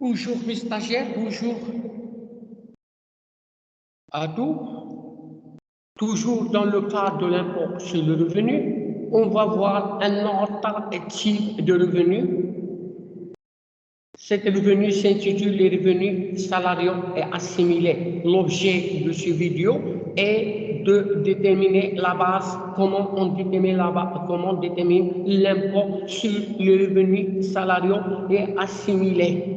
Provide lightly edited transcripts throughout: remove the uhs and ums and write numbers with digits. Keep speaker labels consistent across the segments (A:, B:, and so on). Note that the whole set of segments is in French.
A: Bonjour mes stagiaires, bonjour à tous. Toujours dans le cadre de l'impôt sur le revenu, on va voir un autre type de revenu. Cet revenu s'intitule les revenus salariaux et assimilés. L'objet de cette vidéo est de déterminer la base, comment détermine l'impôt sur les revenus salariaux et assimilés.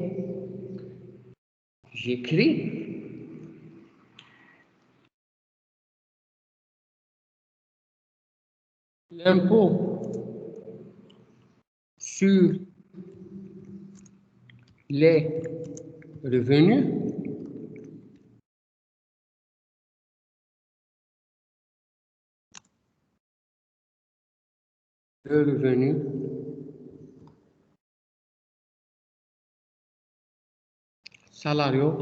A: J'écris. L'impôt sur les revenus salariaux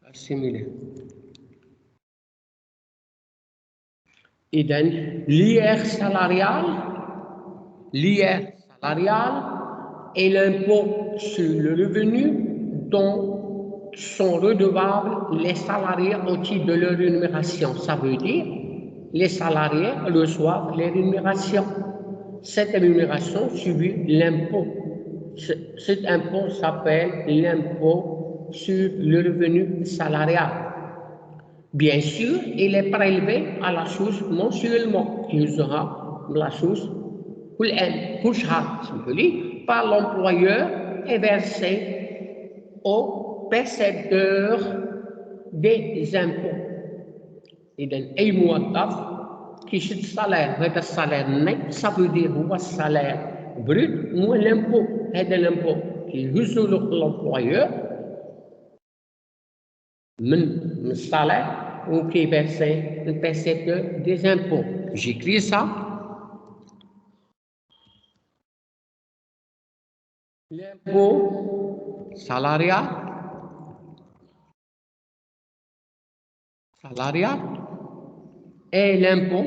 A: assimilés. إذن l'IR salarial est l'impôt sur le revenu dont sont redevables les salariés au titre de leur rémunération. Ça veut dire les salariés reçoivent les rémunérations. Cette rémunération subit l'impôt. Cet impôt s'appelle l'impôt sur le revenu salarial. Bien sûr, il est prélevé à la source mensuellement. Il sera la source par l'employeur et versé au percepteur des impôts. إذن أي موظف كيشد الصالير هذا الصالير نت ça veut dire هو الصالير brut moins l'impôt هذا l'impôt كيهزو l'employeur من الصالير وكيفيرسي le percepteur des impôts. J'écris ça. L'impôt salarial et l'impôt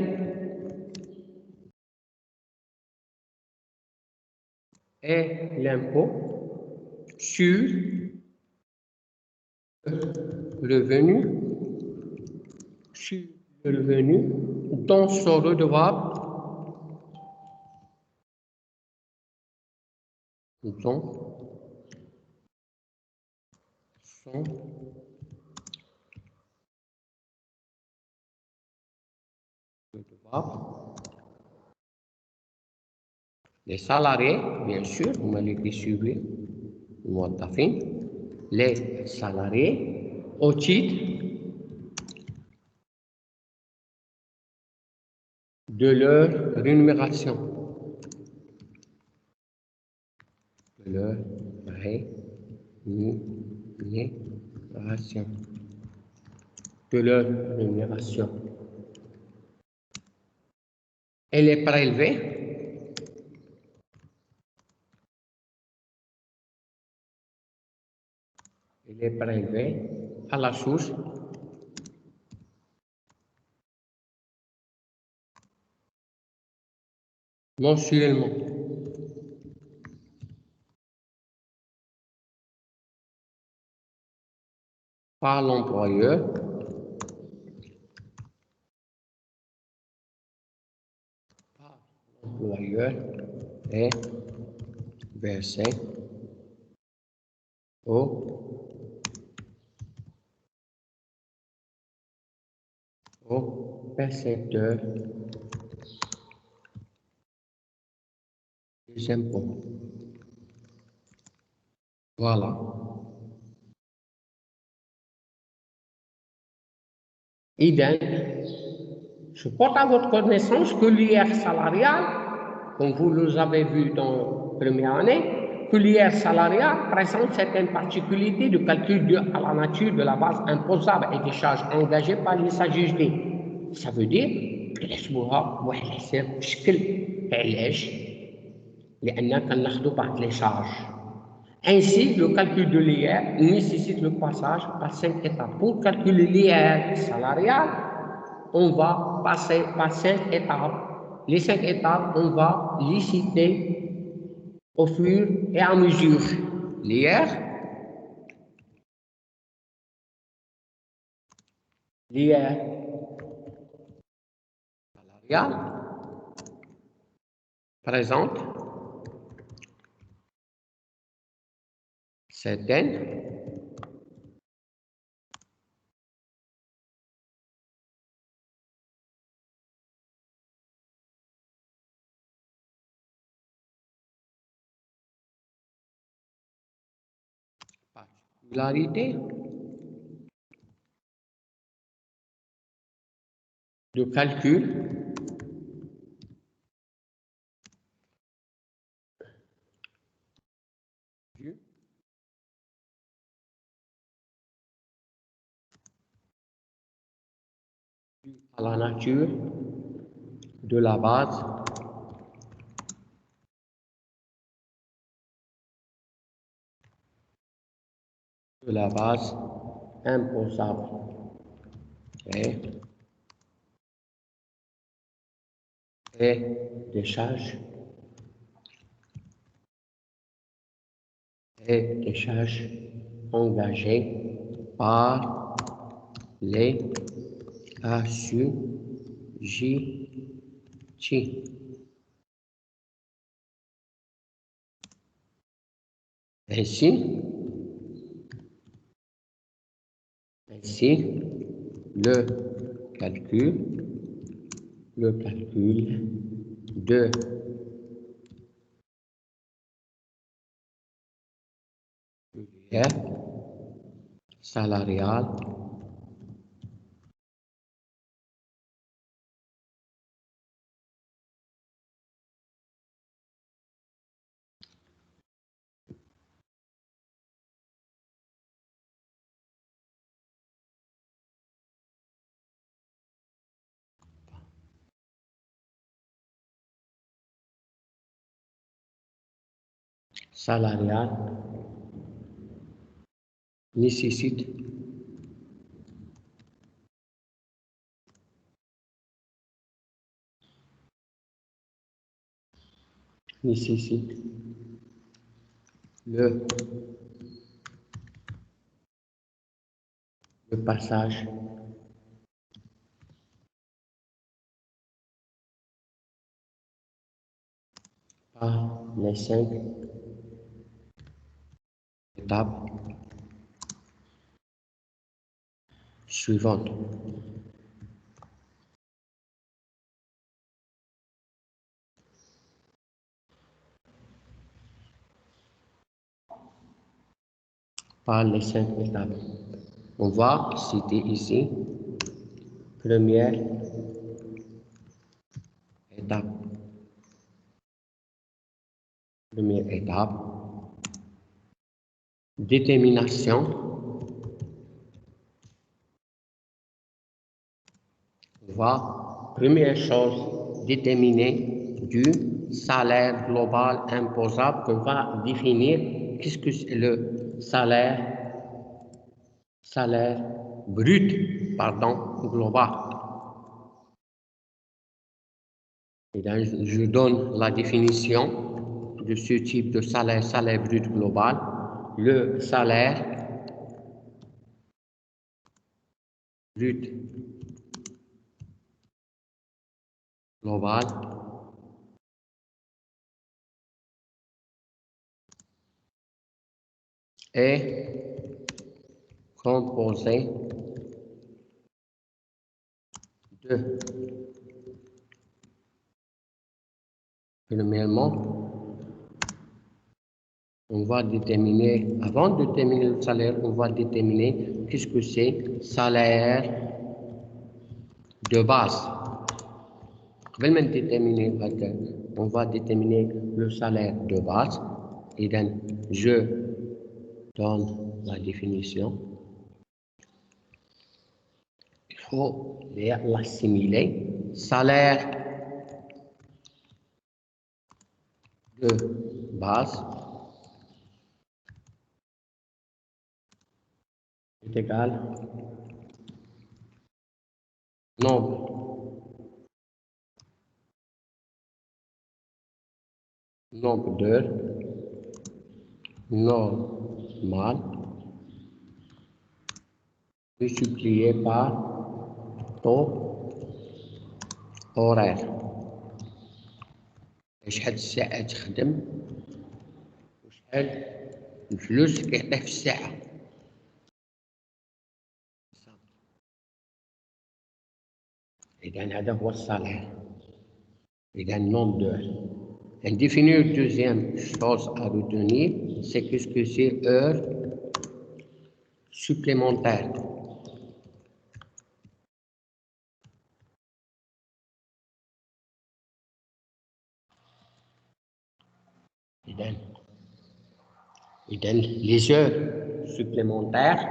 A: sur le revenu dont sont redevables les salariés, bien sûr, vous m'allez suivre, les salariés au titre de leur rémunération. Elle est prélevée à la source mensuellement. Par l'employeur est versé au percepteur des impôts. Voilà. Idem, je porte à votre connaissance que l'IR salarial, comme vous l'avez vu dans la première année, que l'IR salarial présente certaines particularités de calcul dues à la nature de la base imposable et des charges engagées par les SAGD. Ça veut dire que les بشكل علاج لأننا كناخذوا بعض les charges. Ainsi, le calcul de l'IR nécessite le passage par 5 étapes. Pour calculer l'IR salarial, on va passer par 5 étapes. Les 5 étapes, on va les citer au fur et à mesure. L'IR salarial présente certaines particularités de calcul à la nature de la base imposable et des charges engagées par les assujettis. Ainsi, le calcul de l'IR salarial nécessite le passage par les 5 étapes suivantes. Par les 5 étapes. On va citer ici première étape. Détermination. On va, première chose, déterminer du salaire global imposable qu'on va définir. Qu'est-ce que c'est le salaire brut, global. Et là, je donne la définition de ce type de salaire brut global. Le salaire brut global est composé de, premièrement, on va déterminer, avant de déterminer le salaire, on va déterminer qu'est-ce que c'est salaire de base. On va déterminer le salaire de base. Et donc, je donne la définition. Il faut l'assimiler. Salaire de base est égal nombre d'heures normal multiplié par taux horaire. شحال الساعة تخدم وشحال الفلوس كيعطيه في الساعة. إذا هذا هو الصالح. إذا nombre d'heures. Et définir une deuxième chose à retenir, c'est qu'est-ce que c'est heures supplémentaires. Les heures supplémentaires,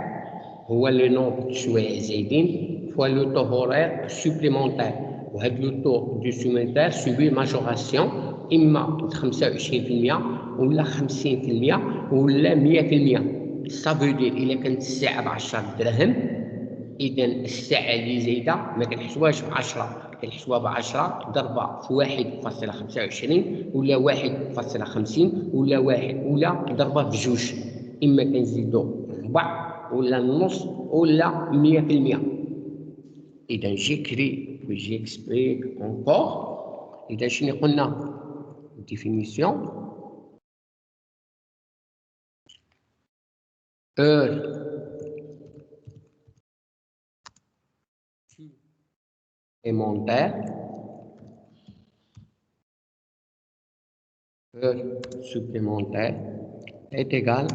A: هو le nombre شوية زايدين fois le taux horaire supplémentaire. وهذا le taux du supplémentaire subit majoration إما 25% ولا 50% ولا 100%. Ça veut dire إلا كانت الساعة ب10 دراهم، إذا الساعة اللي زايدة ما كنحسبوهاش ب10، كنحسبوها ب10 ضربة في 1.25 ولا 1.50 ولا 1 ولا ضربة في 2. إما كنزيدو ربع ولا النص ولا 100%. إذا j'explique encore. إذا شنو قلنا définition heure supplémentaire est égal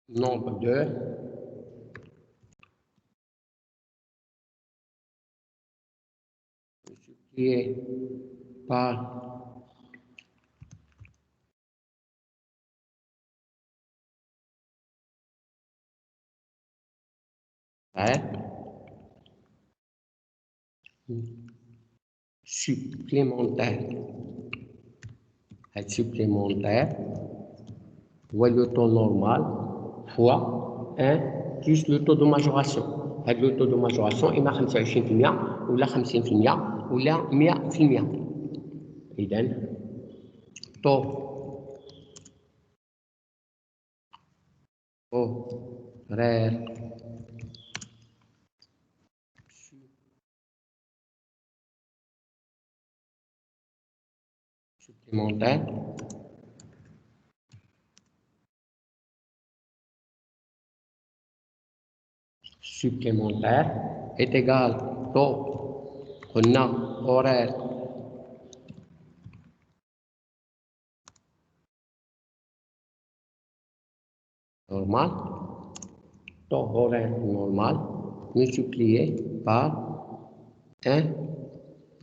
A: nombre d'heures multiplié par supplémentaire ou le taux normal fois 1 plus le taux de majoration. Le taux de majoration est 25% ou 50% ou 100%. إذا taux horaire supplémentaire est égal taux horaire normal multiplié par 1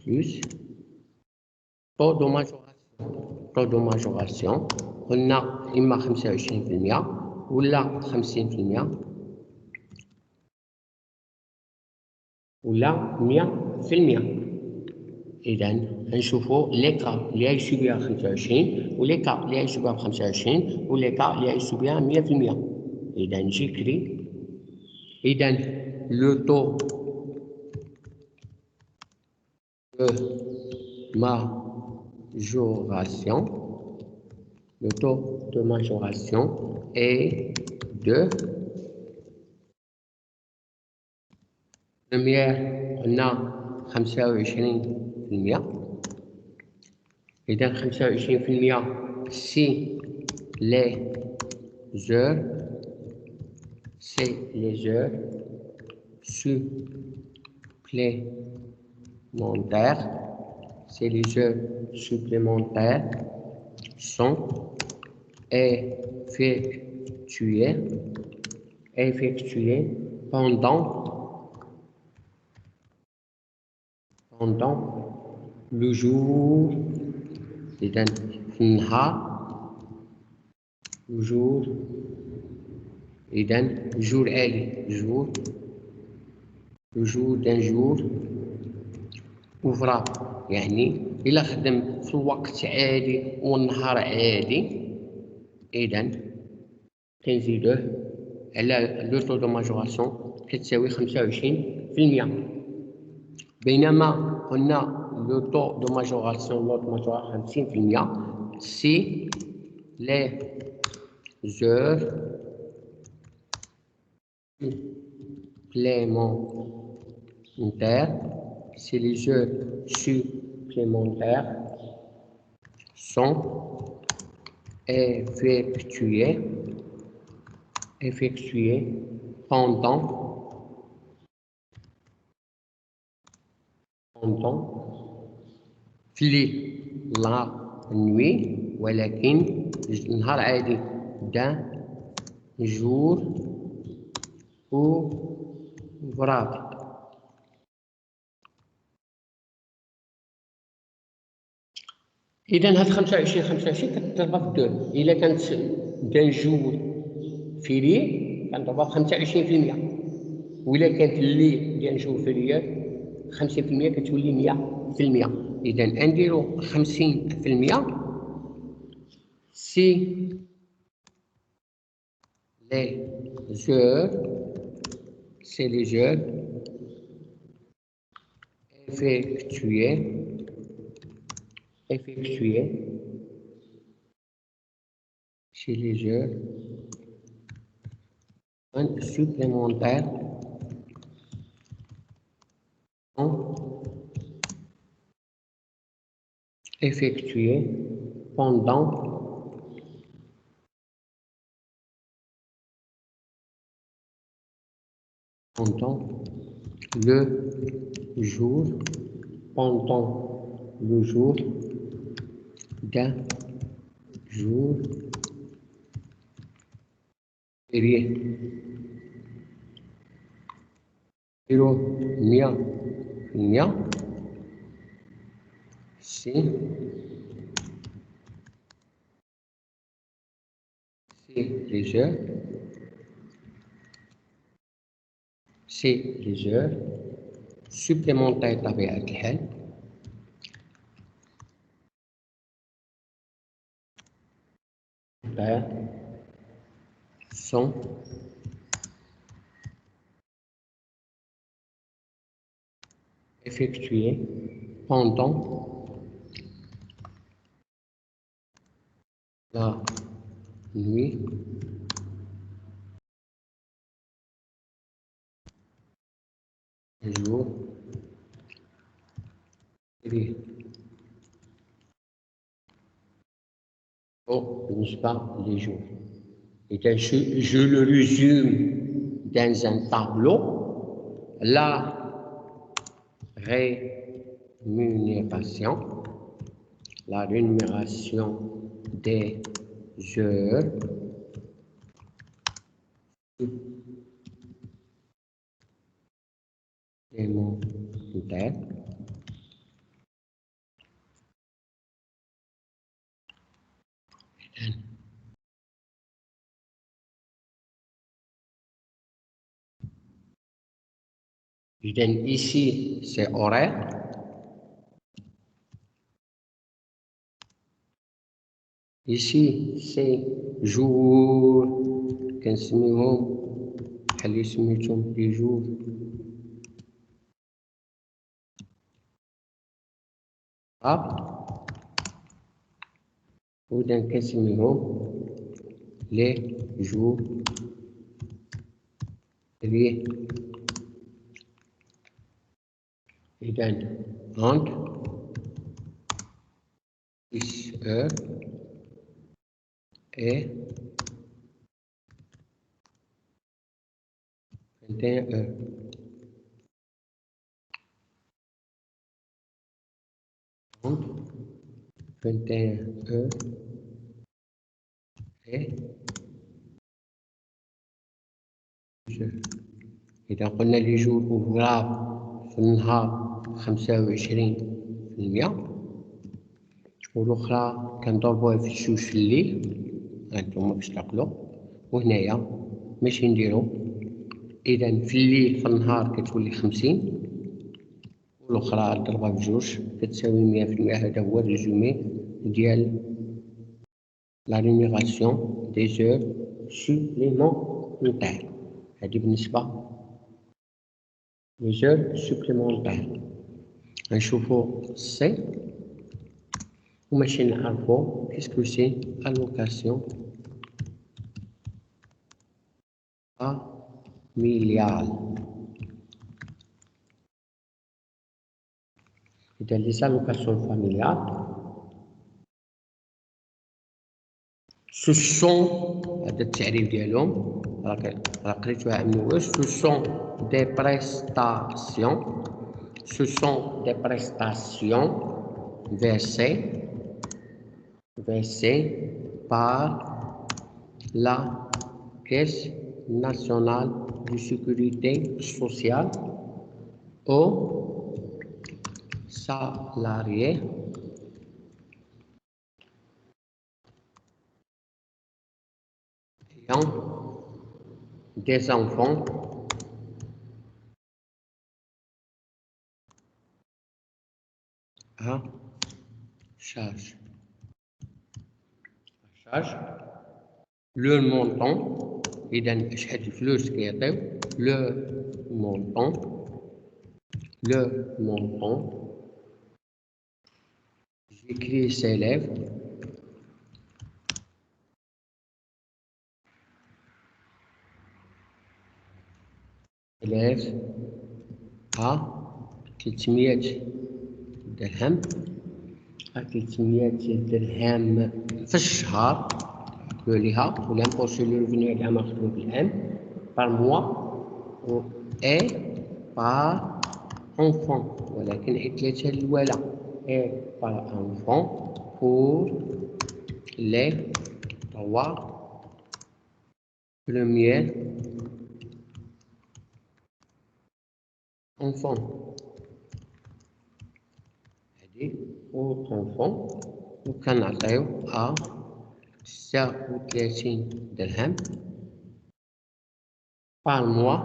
A: plus taux de majoration. On a إما 25% ولا 50% ولا 100%. إذا نشوفوا لي كا اللي يسوبيها 25 ولي كا اللي يسوبيها 25 ولي كا اللي يسوبيها 100%. إذا نجيكري إذا لو تو majoration, le taux de majoration est de première on a 25%. إذا 25% si les heures supplémentaires, sont effectuées pendant le jour. إذا في النهار jour. إذا jour عالي le jour d'un jour ouvrable يعني إلا خدم في الوقت عادي والنهار عادي إذا كنزيدوه على لو طو دو ماجوراسيون كتساوي 25%. بينما قلنا لو طو دو ماجوراسيون لوط ماجورا 50% سي لي زور supplémentaires, si les heures supplémentaires sont effectuées pendant la nuit ولكن النهار عادي d'un jour ouvrable. إذا هاد 25 كتضربها في 2. إلا كانت دان جور فيري كنضربها في 25%، وإلا كانت لي ديال جور فيريات 50% كتولي 100%. إذا نديرو 50% سي les heures effectuées chez les heures supplémentaires sont effectuées pendant le jour d'un jour férié. 100% c'est les heures supplémentaires بطبيعة الحال sont effectuées pendant la nuit jour férié. بالنسبة les jours. Et je le résume dans un tableau. La rémunération des heures supplémentaires ici c'est horaire. Ici c'est jour كنسميهم بحال اللي سميتهم لي جور وإذا كنسميهم لي جور فيريي. إذا entre 6 heures et 21 heures. Entre 21 heures et 10 heures. إذا قلنا لي جور اوفرابل في النهار 25% والأخرى كنضربوها في 2 في الليل. هانتوما باش تعقلو. وهنايا ماشي نديرو. إذا في الليل في النهار كتولي 50 الأخرى أضربها بجوج كتساوي 100%. هذا هو الريزومي ديال لا ريميغاسيون دي زور سوبليمونتير. هذه بالنسبة لي زور سوبليمونتير. نشوفو سي وماشي نعرفو كيسكو سي الوكاسيون فاميليال. إذا لي allocations familiales ce sont هذا التعريف ديالهم راه قريتوها من الأول. ce sont des prestations versées par la Caisse nationale de sécurité sociale aux salariés ayant des enfants à charge. Le montant إذا شحال الفلوس كيعطيو le montant j'écris s'élève à 300 درهم. 300 درهم في الشهر ليها ولامبو سو لو ريفوني العام مخدوم بالعام بار موا اي بار انفون، ولكن حيت ثلاثة الولا اي بار انفون بور لي 3 premiers enfants. هادي او انفون وكنعطيو 39 درهم par mois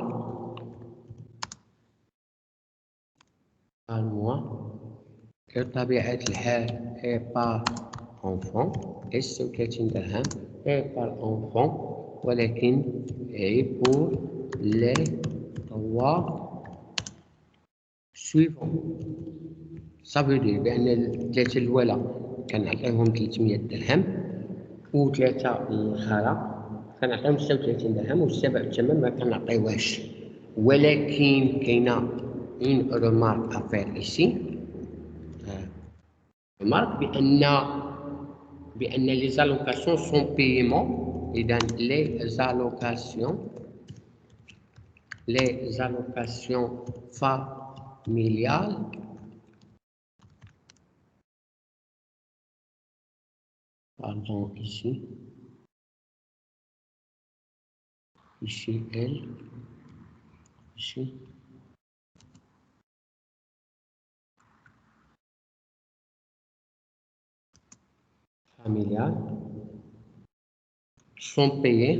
A: بطبيعة الحال اي بار انفون اي 36 درهم اي بار انفون، ولكن اي بور لي 3 سويفون. صافي دير بأن الثلاثة الأولى كنعطيهم 300 درهم وثلاثة الأخرى كنعطيهم 36 درهم والسبع الثمن ما كنعطيوهاش. ولكن كاينة اون رومارك افير ايسي، رومارك بأن لي زالوكاسيون سون بايمون. إذا لي زالوكاسيون familiales pardon ici elle, ici familiales sont payées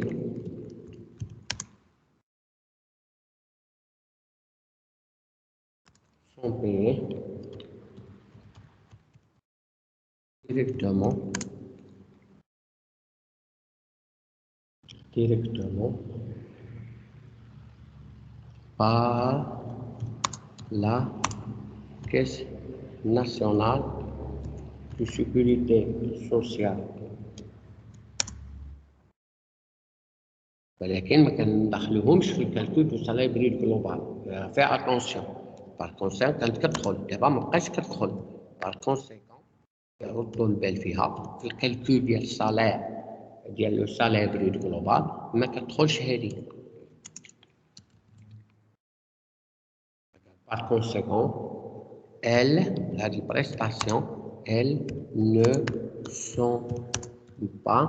A: directement par la Caisse nationale de sécurité sociale. ولكن ما كندخلوهمش في الكالكول دو سالير بريد جلوبال. في اتونسيون بار كونسيكون كانت كتدخل دابا مابقاش كتدخل بار كونسيكون يردوا البال فيها في الكالكول ديال السالير ديال لو سالير بريد جلوبال ما كتدخلش هذه. Par conséquent, elles, les prestations, elles ne sont pas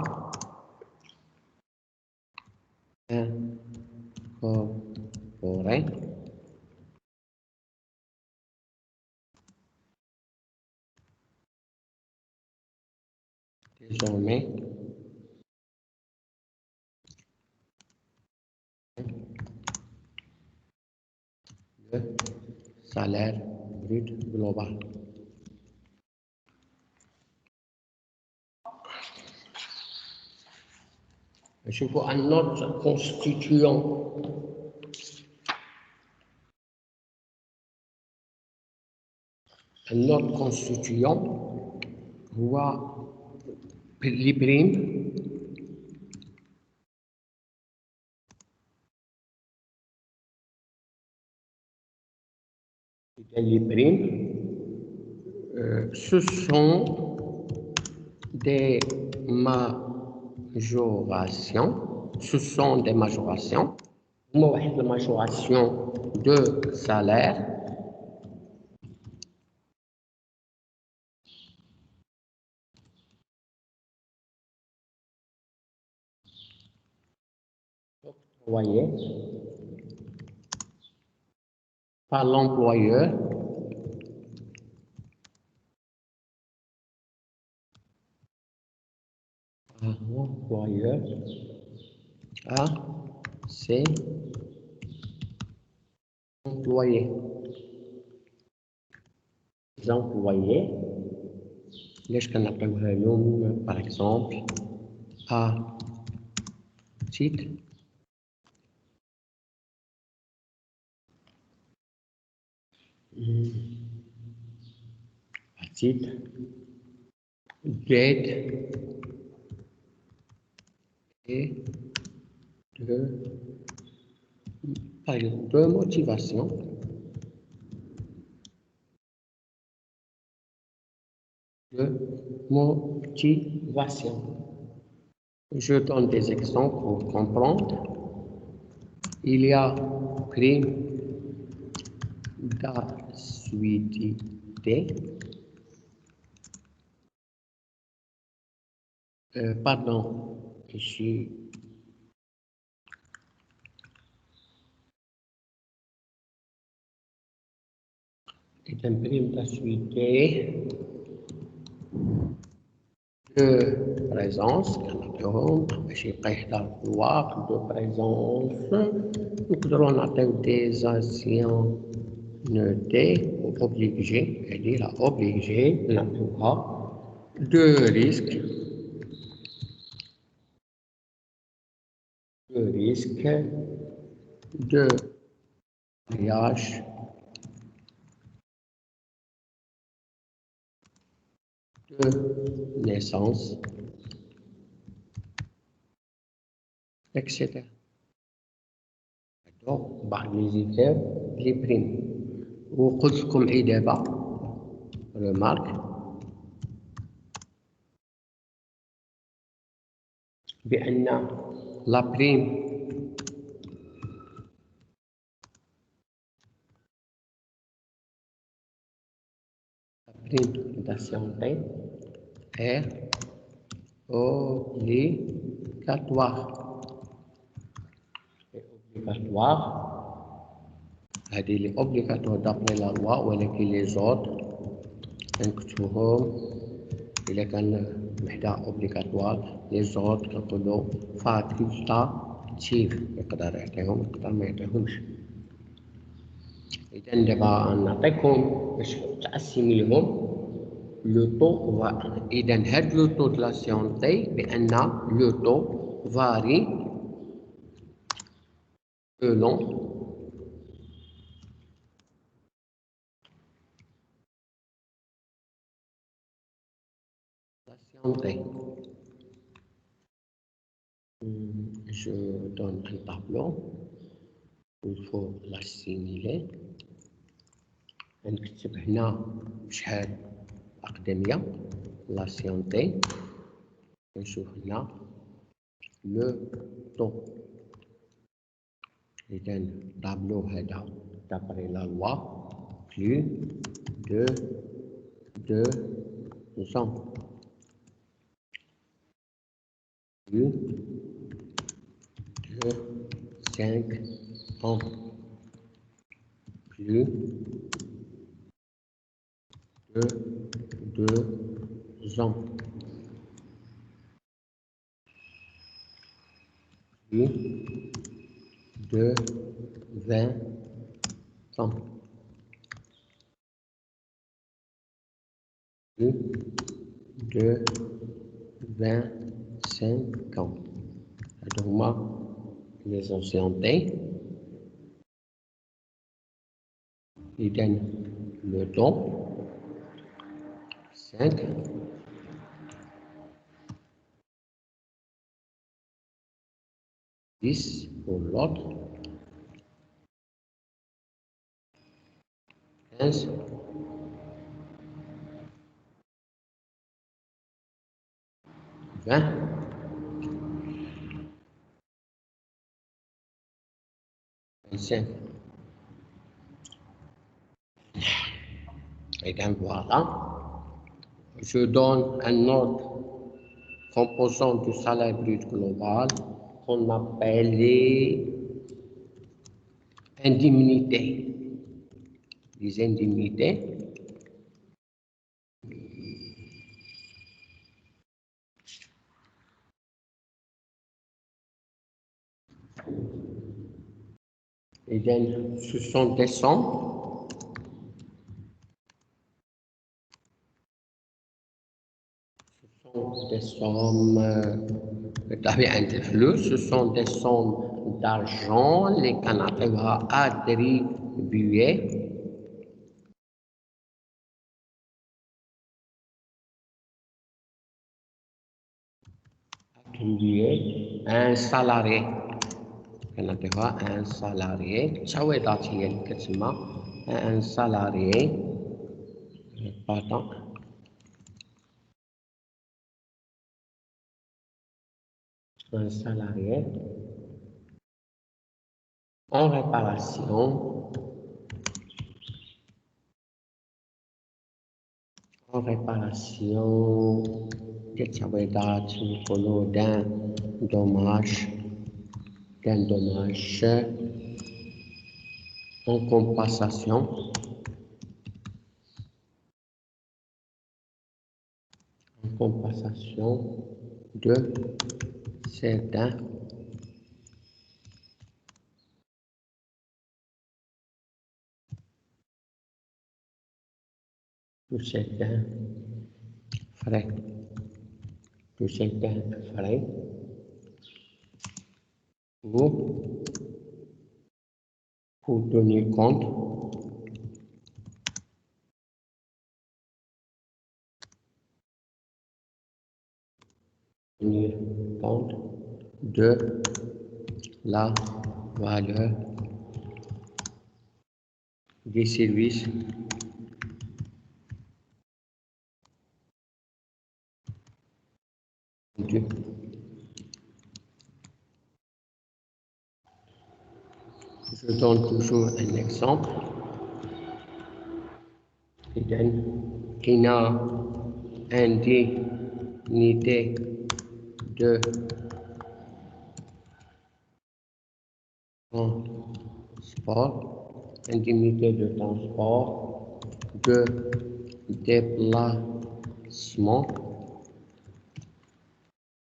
A: incorporées désormais le salaire brut global. Je vois un autre constituant. Un autre constituant voit les primes ce sont des majorations. Ce sont des majorations. La majoration de salaire. Voyez, par l'employeur à ses employés. Les employés, ليش كنعطيوها لهم par exemple à titre d'aide et par exemple, de motivation. Je donne des exemples pour comprendre. Il y a prime d'assiduité. Pardon, ici. C'est une prime d'assiduité de présence. باش يبقى يحضر في الوقت de présence. نقدروا نعطيو des anciennetés obligés. هذه لا obligé نعطيوها de risque. De mariage, de naissance, etc. Donc, les élèves, les primes. وقلت لكم اي دابا remarque بأن la prime d'ancienneté est obligatoire. هذه اللي obligatoire d'après la loi ولكن les autres نكتبوهم إلا كان وحدة obligatoire les autres كنقولو facultative يقدر يعطيهم يقدر ما يعطيهمش. إذا دابا نعطيكم باش تأسيميلهم لو طو إذا هاد لو طو د لاسيونتي بأن لو طو فاري selon l'ancienneté. Je donne un tableau, il faut l'assimiler. نكتب هنا شحال أقدمية l'ancienneté. نشوف هنا le taux. إذا tableau هذا d'après la loi plus de 2 ans. Plus de 5 ans. Plus de 2 ans. Plus de 20 ans. de 25 ans. Donc, les anciennetés, ils donnent le temps, 5, 10 pour l'autre, 15, 20, 25. Et bien voilà, je donne un autre composant du salaire brut global qu'on appelle les indemnités. Les indemnités, et bien, ce sont des sommes ce sont des sommes d'argent, les Canadiens vont attribuer un salarié. Canadiens va un salarié, ça veut dire un salarié, pardon, un salarié en réparation, ça veut dire d'un dommage en compensation, de certains de certains frais, de certains frais pour, pour tenir compte de la valeur des services rendus. Je donne toujours un exemple qui n'a indemnité de transport, indemnité de transport, de déplacement,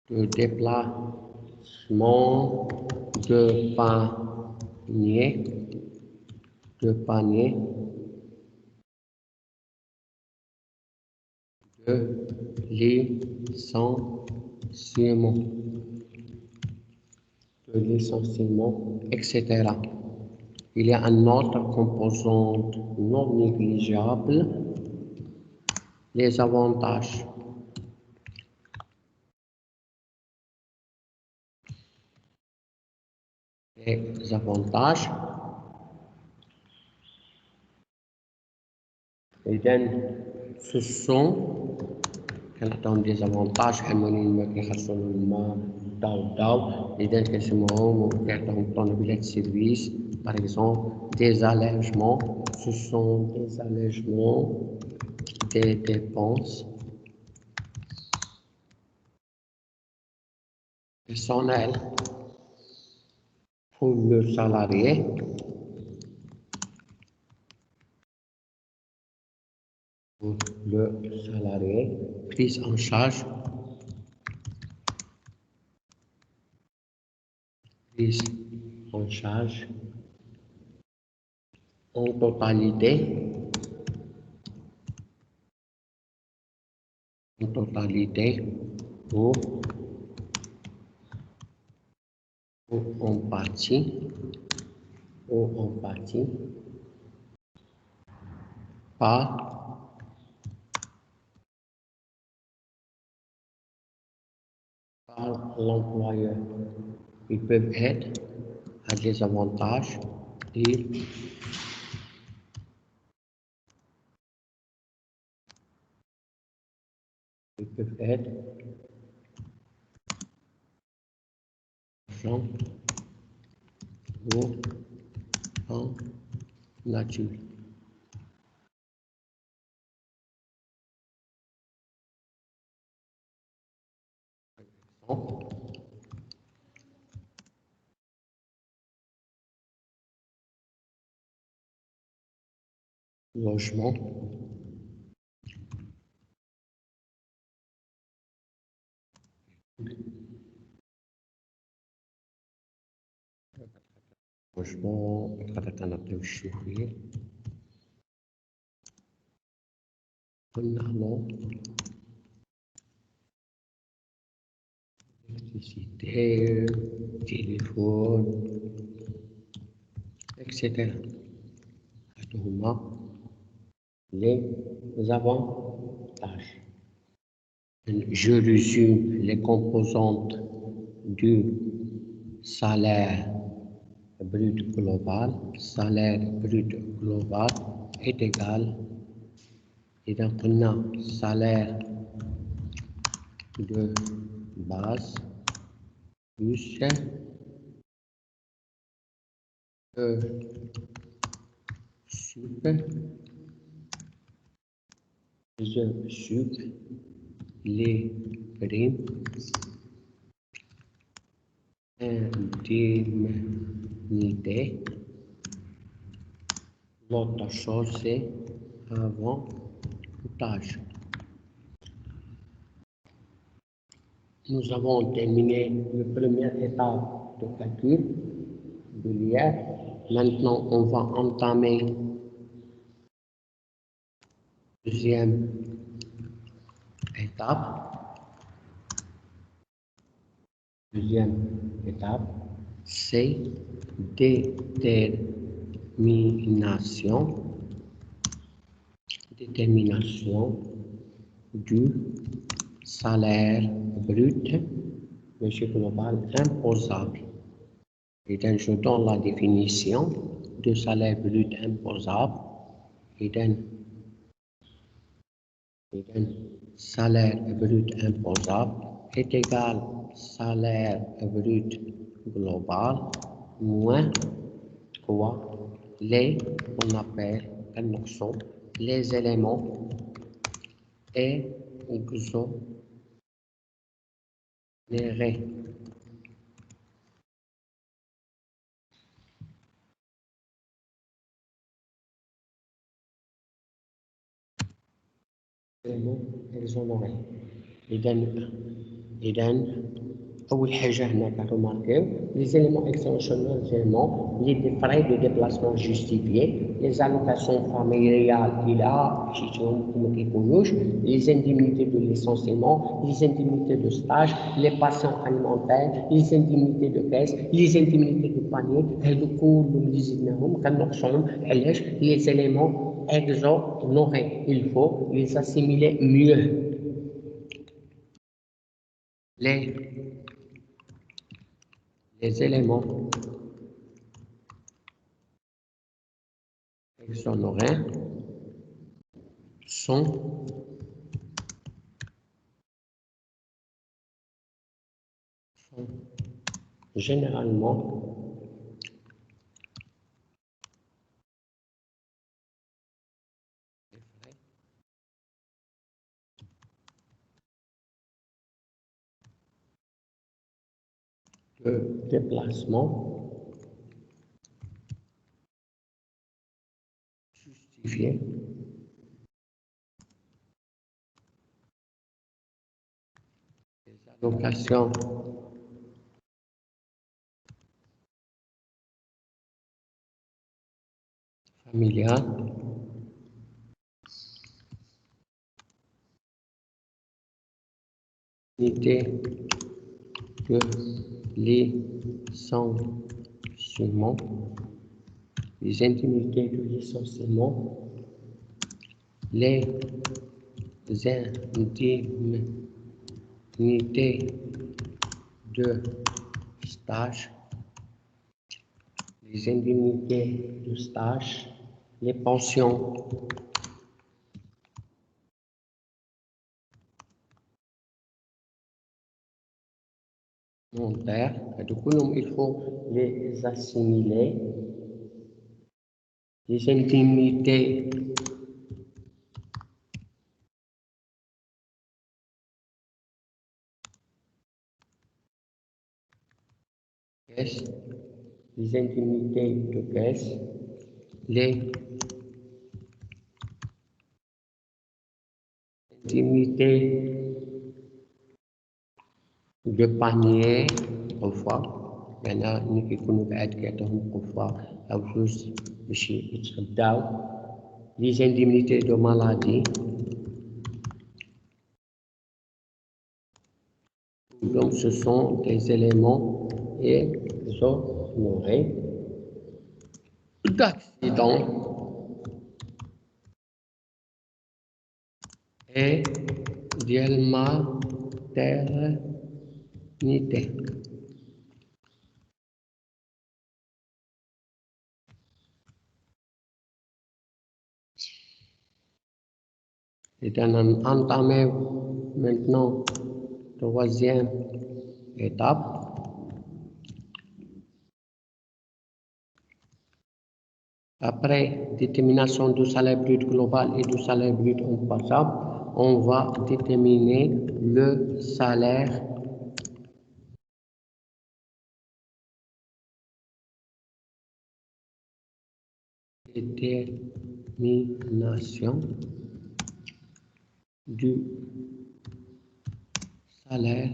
A: de déplacement de panier, de panier, de licenciement, etc. Il y a un autre composant non négligeable, les avantages. Les avantages, et bien, ce sont des avantages harmonieusement et bien de service, par exemple, des allègements, ce sont des allègements des dépenses personnelles pour le salarié, prise en charge en totalité qualité ou en partie par l'employeur. Ils peuvent être à des avantages et ils peuvent être argent ou en nature. Logement, logement, chauffer, électricité, téléphone, etc. Actuellement, les avantages. Je résume les composantes du salaire brut global. Salaire brut global est égal, et donc on a salaire de base plus sup, les primes indemnité. L'autre chose, c'est avantage. Nous avons terminé la première étape de calcul de l'IR. Maintenant, on va entamer la deuxième étape. Deuxième étape, c'est détermination du salaire brut, monsieur global, imposable. Et donc, je donne la définition de salaire brut imposable. Et donc, salaire brut imposable est égal salaire brut global moins quoi on appelle les éléments exonérés. éléments exonérés. إذن أول حاجة هنا كنرماركيو les éléments exceptionnels, les frais de déplacement justifiés, les allocations familiales les indemnités de licenciement, les indemnités de stage, les pensions alimentaires, les indemnités de caisse, les indemnités de panier, les éléments exonérés. Il faut les assimiler mieux. Les éléments exonérés sont généralement de déplacement justifié des allocations familiales unité de licenciement, les indemnités de licenciement, les indemnités de stage, les indemnités de stage, les pensions volontaires. Et du coup, il faut les assimiler. Les indemnités caisse, les indemnités de caisse, les indemnités de panier, parfois. Il y en a qui يكونوا بعد كيعطوهم parfois أو فلوس باش يتغداو. Les indemnités de maladie. Donc, ce sont des éléments exonérés d'accident et de maternité. Et on a entamé maintenant troisième étape. Après détermination du salaire brut global et du salaire brut imposable, on va déterminer le salaire détermination du salaire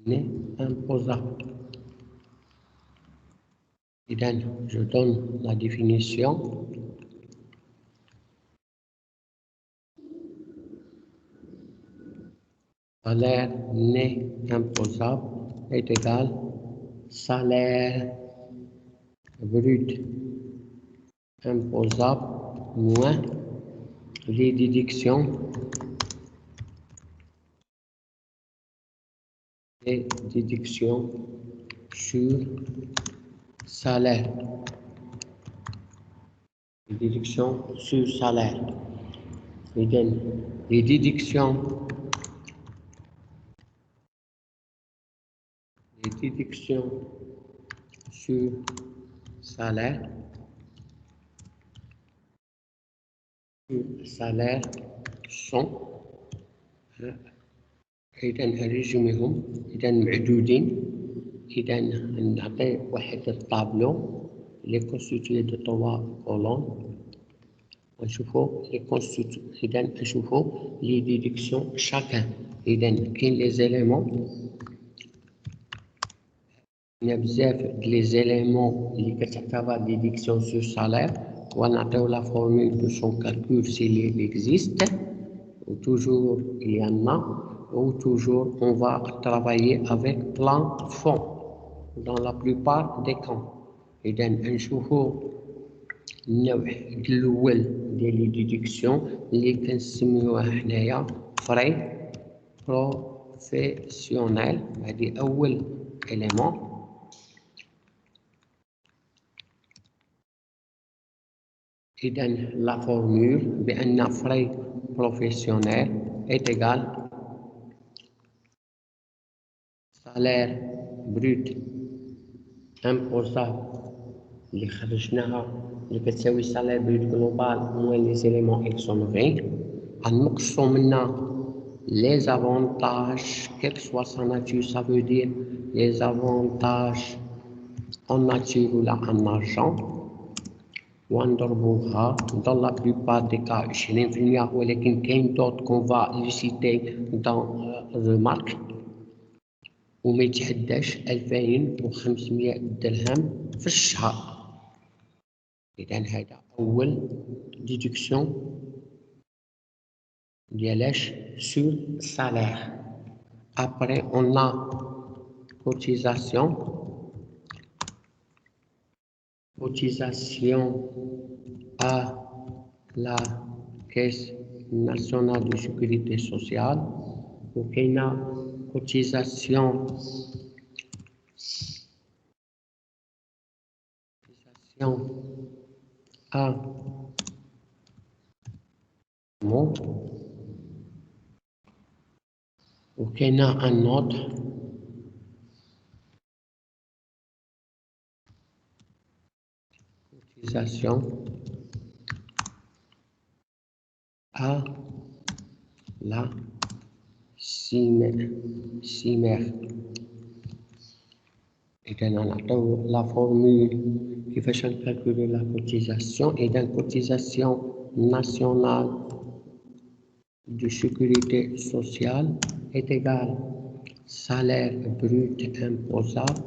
A: n'est imposable. Et donc, je donne la définition. Salaire n'est imposable est égal salaire brut imposable moins les déductions sur salaire. Les déductions sur salaire. Et donc, les déductions sur salaire sont إذا نرجمهم إذا معدودين. إذا نعطي واحد الطابلو اللي constitué de 3 colonnes. نشوفوا إذا نشوفوا les déductions chacun. إذا كاين les éléments. Il y a les éléments qui كتعتبر déduction sur salaire. ونعطيو la formule de son calcul s'il existe. Ou toujours il y en a. Ou toujours on va travailler avec plafond dans la plupart des cas. إذا نشوفوا النوع الأول ديال لي ديدكسيون اللي كنسميوها حنايا فري بروفيسيونيل. هذه أول إليمون. إذا لا فورمول بأن فري بروفيسيونيل est égal salaire brut imposable اللي خرجناها اللي كتساوي salaire brut global moins les éléments exonérés. غنقصو منها les avantages quelle que soit sa nature, ça veut dire les avantages en nature ou là en argent. ونضربوها dans la plupart des cas 20%. ولكن كاين d'autres qu'on va les citer dans remarque. وما يتعداش 2500 درهم في الشهر. إذا هذا أول ديدكسيون ديالاش sur salaire. Après, on a cotisation. Cotisation à la Caisse nationale de sécurité sociale. Donc, il y a cotisation à mon. Donc, il y a un autre. Cotisation à la CIMER. Et la formule qui fait calculer la cotisation et la cotisation nationale de sécurité sociale est égale salaire brut imposable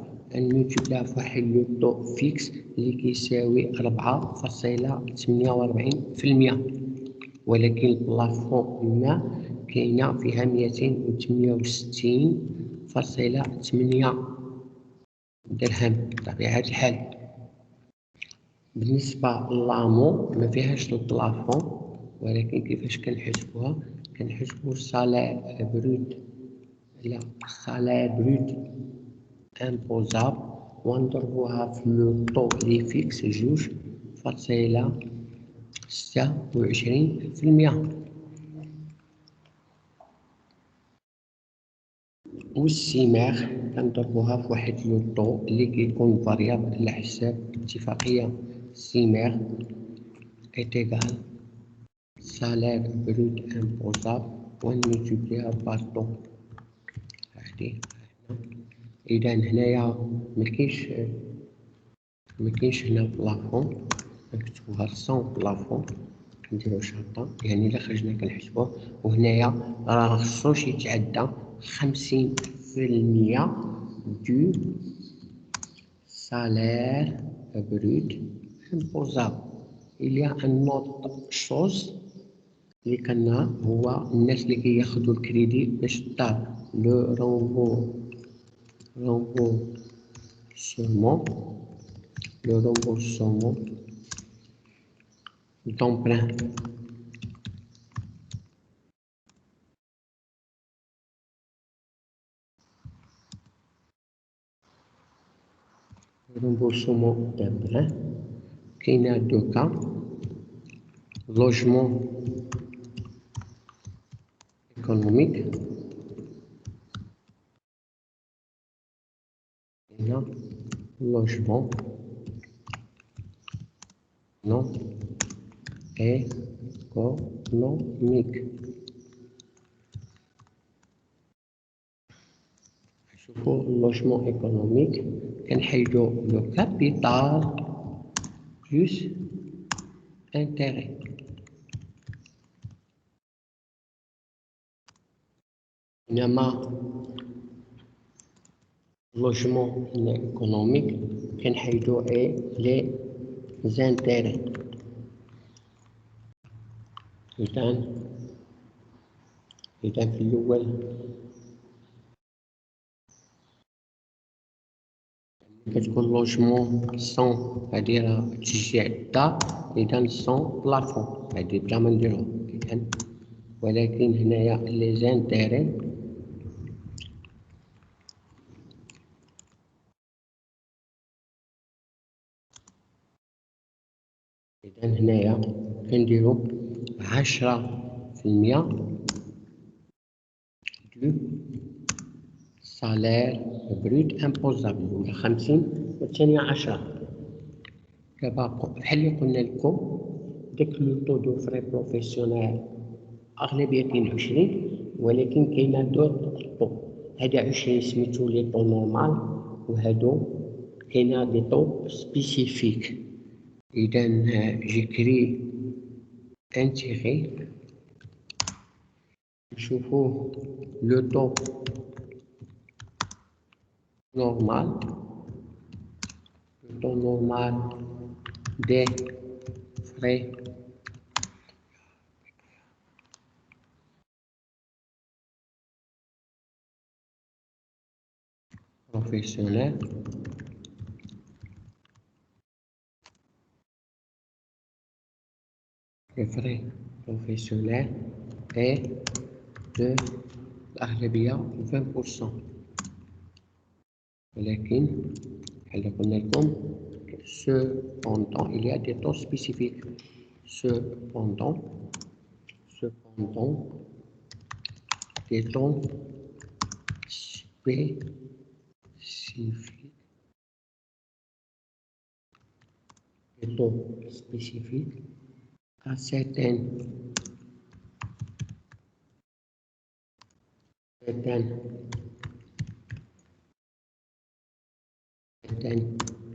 A: multiplié par le taux fixe اللي كيساوي 4.48%. ولكن البلافون ما كاينه فيها 268.8 درهم بطبيعة الحال. بالنسبة للامو ما فيهاش البلافون، ولكن كيفاش كنحسبوها؟ كنحسبو السالير بروت امبوزابل ونضربوها في لو طو لي فيكس 2.26%. والسيماغ كنضربوها في واحد لو طو اللي كيكون فاريابل على حساب الاتفاقية. سيماغ est égal salaire brut imposable multiplié par taux. هادي إذا هنايا مكاينش هنا بلافون، نكتبوها سون بلافون، كنديرو شرطة يعني إلا خرجنا كنحسبوه. وهنايا راه مخصوش يتعدى 50% du salaire brut imposable. Il y a une autre chose اللي كنا هو الناس اللي كياخدو الكريدي باش دار لو remboursement d'emprunt. Remboursement d'emprunt. Il y a deux cas. Logement économique. Il y a logement non économique. Pour le logement économique, كنحيدو le capital plus intérêt. إنما logement économique كنحيدو les intérêts. إذا في الأول كتكون لوجمون سون غادي تجي عدا، إذا سون بلافون غادي بلا ما نديرو. ولكن هنايا لي زانتيري إذا هنايا كنديرو 10% دو سالير بروت امبوزابل، ولا 50 والثانية 10. دابا بحال اللي قلنا لكم داك لو طو دو فري بروفيسيونيل أغلبية كاين 20، ولكن كاينة دوط طو. هادا 20 سميتو لي طو نورمال، وهادو كاينة دي طو سبيسيفيك. إذا جيكري انتيغي نشوفو لو طو normal, le taux normal des frais professionnel, le vrai professionnel est de الأغلبية 20%. ولكن كما قلنا لكم cependant il y a des temps spécifiques. Cependant des temps spécifiques, à certaines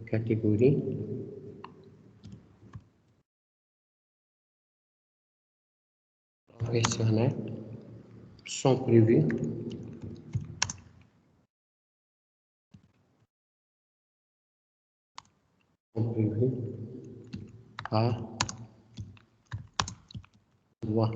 A: catégories professionnelles sont prévues par loi.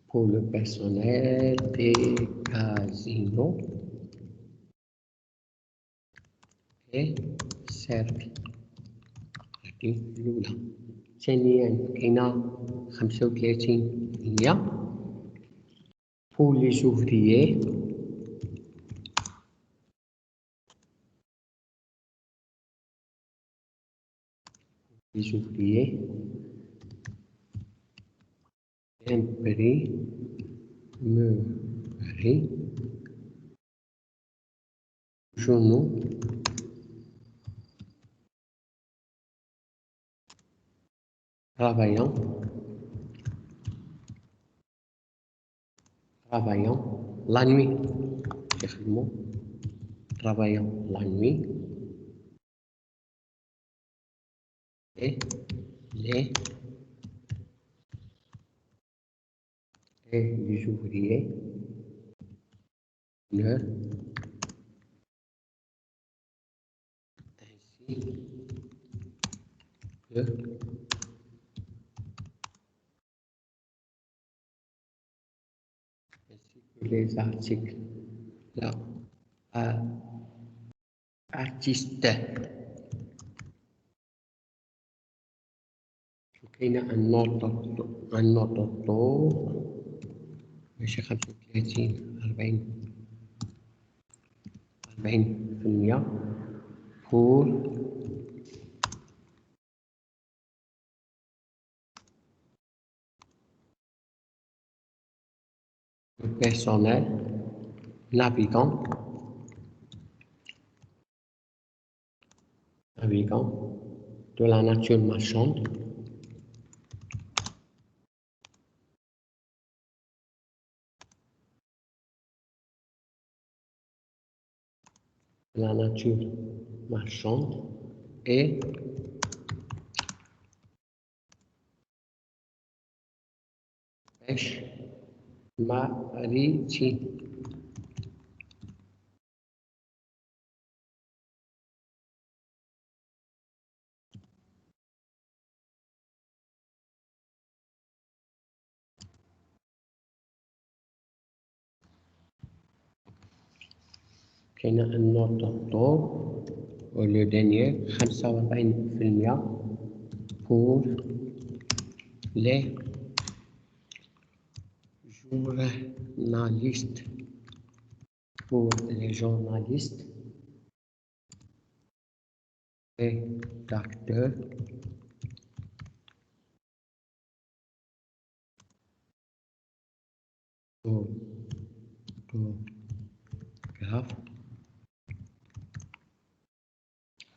A: Pour le personnel, des casinos et services. الأولى. ثانيا كاينة 35% pour les ouvriers imprimerie journaux travaillant la nuit. Travaillant la nuit et les ouvriers ne ainsi que les articles là artistes. كاين un autre taux ماشي 35 40% pour le personnel navigant de la nature marchande et pêche maritime. كاين un autre taux le dernier 45% pour les journalistes rédacteurs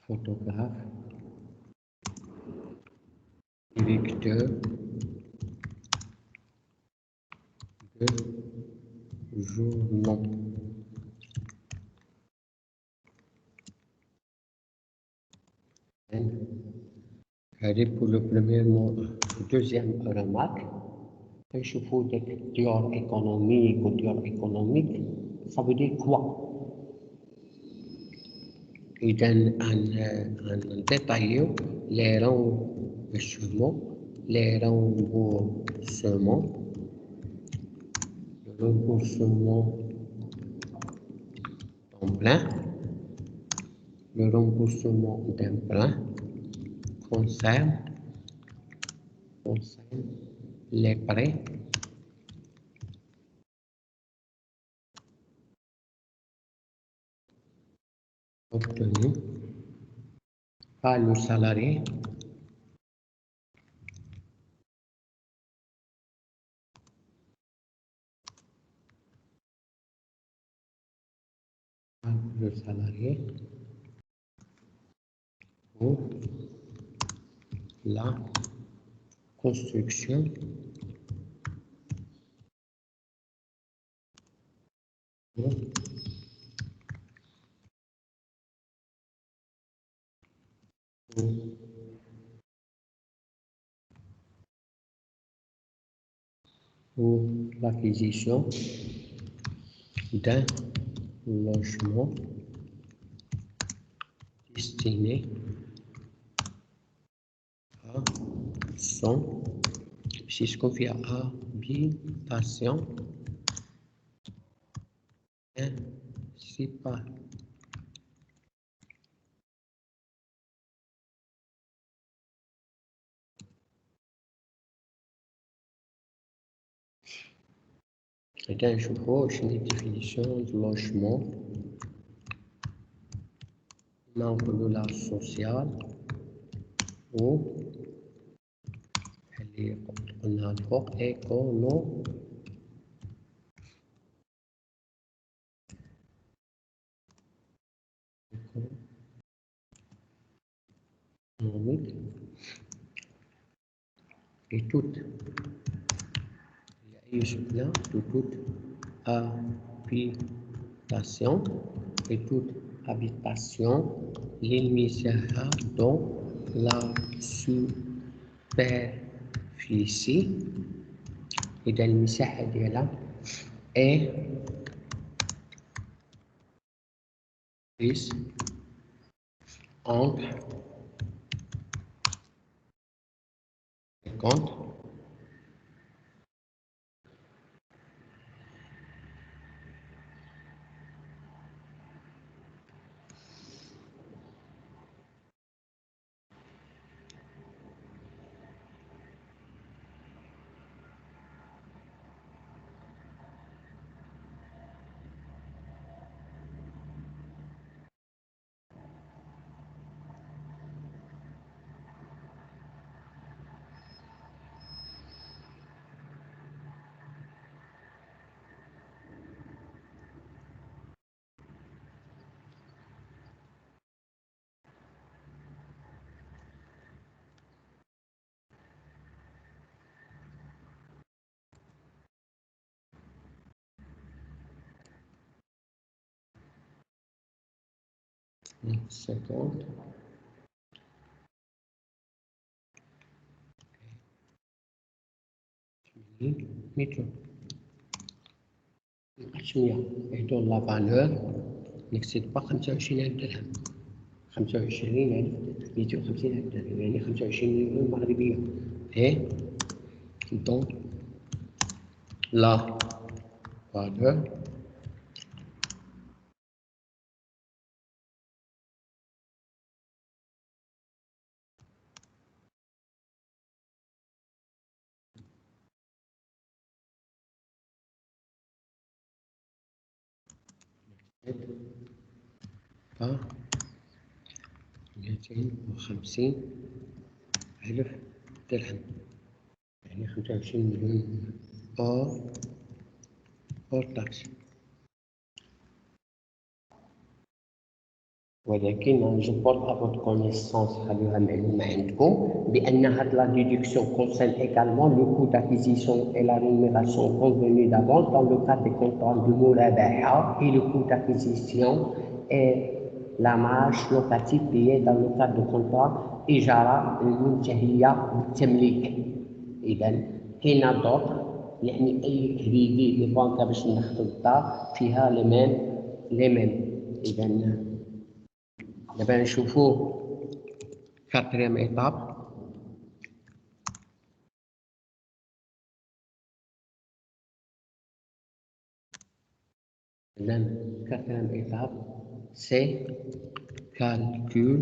A: photographes directeurs de journaux. Allez pour le premier mot, deuxième remarque. نشوفوا داك الديور ايكونوميك والديور ايكونوميك ça veut dire quoi. إذا ان détailler les remboursements, les remboursements, le remboursement d'emprunt, le remboursement d'emprunt concerne les prêts obtenus par le salarié pour la construction pour l'acquisition d'un logement destiné à son habitation principale. إذا نشوفوا شنو هي définition du logement. ننقلوا لا social و اللي قلنا الفوق économique. Et toute habitation limitera dans la superficie. إذا المساحة ديالها est entre 50 متر. الأشمية يعطون لا فالور نكسيد با 25,000 درهم. 25,250,000 درهم يعني 25 مليون مغربية. Et donc la valeur par 250,000 درهم يعني 25 مليون hors taxe. ولكن نجبر à votre connaissance خليوها معلومة عندكم بأن هاد la déduction concerne également le coût d'acquisition et la rémunération convenue d'avance dans le cadre des contrats de murabaha et le coût d'acquisition et la marge locative payée dans le cadre de contrat إجارة المنتهية بالتمليك. إذا كاين d'autres يعني اي كريدي لي بنكه باش نخلطها فيها لي ميم. اذا دابا نشوفوا كاتريام ايتاب. إذا quatrième étape c'est calcul